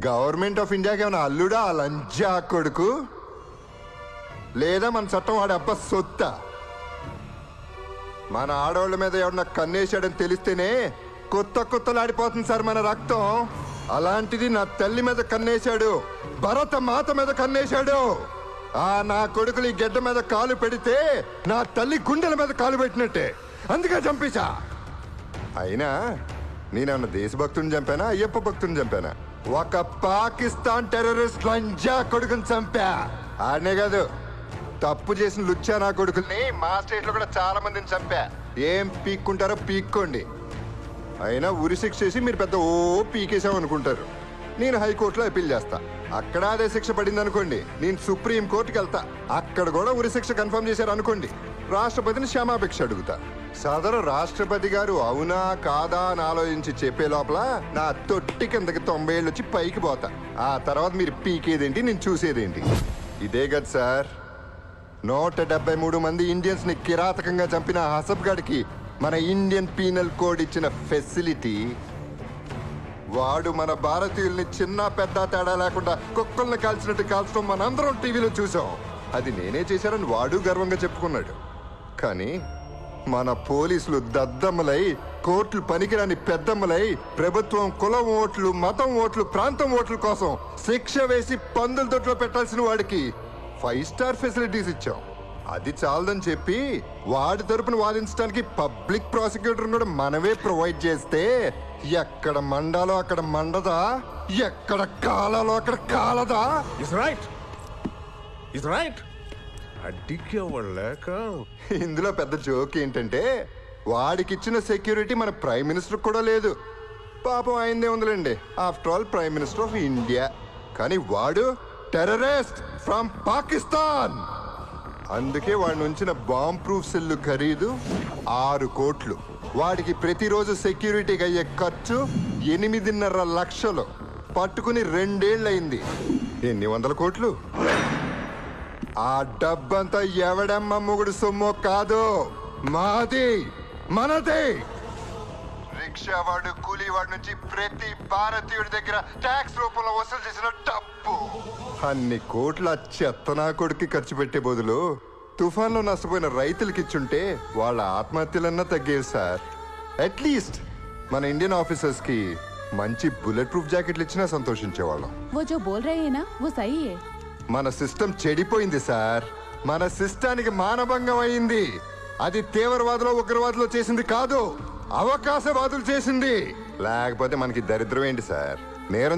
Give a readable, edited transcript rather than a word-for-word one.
Government of ఇండియాకి ఏమైనా అల్లుడా ఆ లంజా కొడుకు, లేదా మన చట్టం వాడి అబ్బ సొత్త? మన ఆడవాళ్ళ మీద ఎవరన్నా కన్నేశాడని తెలిస్తేనే కొత్తలాడిపోతుంది సార్ మన రక్తం. అలాంటిది నా తల్లి మీద కన్నేశాడు, భరత మాత మీద కన్నేశాడు. నా కొడుకులు ఈ గెడ్డ మీద కాలు పెడితే నా తల్లి గుండెల మీద కాలు పెట్టినట్టే, అందుకే చంపేశా. అయినా నేనన్న దేశభక్తుని చంపానా, అయ్యప్ప భక్తుని చంపానా? ఒక పాకిస్తాన్ టెర్రరిస్ట్ లంజా కొడుకుని చంపా. ఆడనే కాదు, తప్పు చేసిన లుచ్చా నా కొడుకుల్ని మా స్టేట్ లో కూడా చాలా మందిని చంపా. ఏం పీక్కుంటారో పీక్కోండి. అయినా ఉరి శిక్ష చేసి మీరు పెద్ద పీకేసాం అనుకుంటారు. నేను హైకోర్టులో అప్పీల్ చేస్తా. అక్కడ అదే శిక్ష పడింది అనుకోండి, నేను సుప్రీం కోర్టుకి వెళ్తా. అక్కడ కూడా ఉరి శిక్ష కన్ఫర్మ్ చేశారు అనుకోండి, రాష్ట్రపతిని క్షమాభిక్ష అడుగుతా. సదరు రాష్ట్రపతి గారు అవునా కాదా అని ఆలోచించి చెప్పే లోపల నా తొట్టి కిందకి 90 ఏళ్ళు వచ్చి పైకి పోతా. ఆ తర్వాత మీరు పీకేదేంటి, నేను చూసేదేంటి? ఇదే కదా సార్ 173 మంది ఇండియన్స్ ని కిరాతకంగా చంపిన హసబ్ గడికి మన ఇండియన్ పీనల్ కోడ్ ఇచ్చిన ఫెసిలిటీ. వాడు మన భారతీయుల్ని చిన్న పెద్ద తేడా లేకుండా కుక్కల్ని కాల్చినట్టు కాల్చడం మనందరం టీవీలో చూసాం. అది నేనే చేశానని వాడు గర్వంగా చెప్పుకున్నాడు. కానీ మన పోలీసులు దద్దమ్మలై, కోర్టులు పనికిరాని పెద్దమ్మలై, ప్రభుత్వం కులం ఓట్లు, మతం ఓట్లు, ప్రాంతం ఓట్ల కోసం శిక్ష వేసి పందుల దొడ్లో పెట్టాల్సిన వాడికి 5 స్టార్ ఫెసిలిటీస్ ఇచ్చాం. అది చాలదని చెప్పి వాడి తరపున వాదించడానికి పబ్లిక్ ప్రాసిక్యూటర్ కూడా మనమే ప్రొవైడ్ చేస్తే ఎక్కడ మండాలో అక్కడ మండదా, ఎక్కడ కాలాలో అక్కడ కాలదా? ఇందులో పెద్ద జోక్ ఏంటంటే వాడికిచ్చిన సెక్యూరిటీ మన ప్రైమ్ మినిస్టర్ కూడా లేదు. పాపం అయిందే ఉందిలేండి, after all prime minister of India. కానీ వాడు టెర్రరిస్ట్ ఫ్రమ్ పాకిస్తాన్. అందుకే వాడిని ఉంచిన బాంబ్ ప్రూఫ్ సెల్లు ఖరీదు 6 కోట్లు. వాడికి ప్రతిరోజు సెక్యూరిటీకి అయ్యే ఖర్చు 8.5 లక్షలు. పట్టుకుని 2 ఏళ్ళయింది. ఎన్ని 100 కోట్లు? ఆ డబ్బంతా ఎవడమ్మ మొగుడు సొమ్మో కాదు, మాది, మనది. రిక్షావాడు, కూలీవాడి నుంచి ప్రతి భారతీయుడి దగ్గర ట్యాక్స్ రూపంలో వసూలు చేసిన డబ్బు. అన్ని కోట్ల చెత్తనా కొడుకు ఖర్చు పెట్టే బదులు తుఫాన్లో నష్టపోయిన రైతులకి ఇచ్చుంటే వాళ్ళ ఆత్మహత్యలన్నా తగ్గేవి సార్. అట్లీస్ట్ మన ఇండియన్ ఆఫీసర్స్ కి మంచి బుల్లెట్ ప్రూఫ్ జాకెట్లు ఇచ్చినా సంతోషించేవాళ్ళం. మన సిస్టమ్ చెడిపోయింది సార్. మన సిస్టానికి మానభంగం అయింది. అది తీవ్రవాదులు, ఉగ్రవాదులు చేసింది కాదు, అవకాశవాదులు చేసింది. లేకపోతే మనకి దరిద్రం ఏంటి సార్? నేరం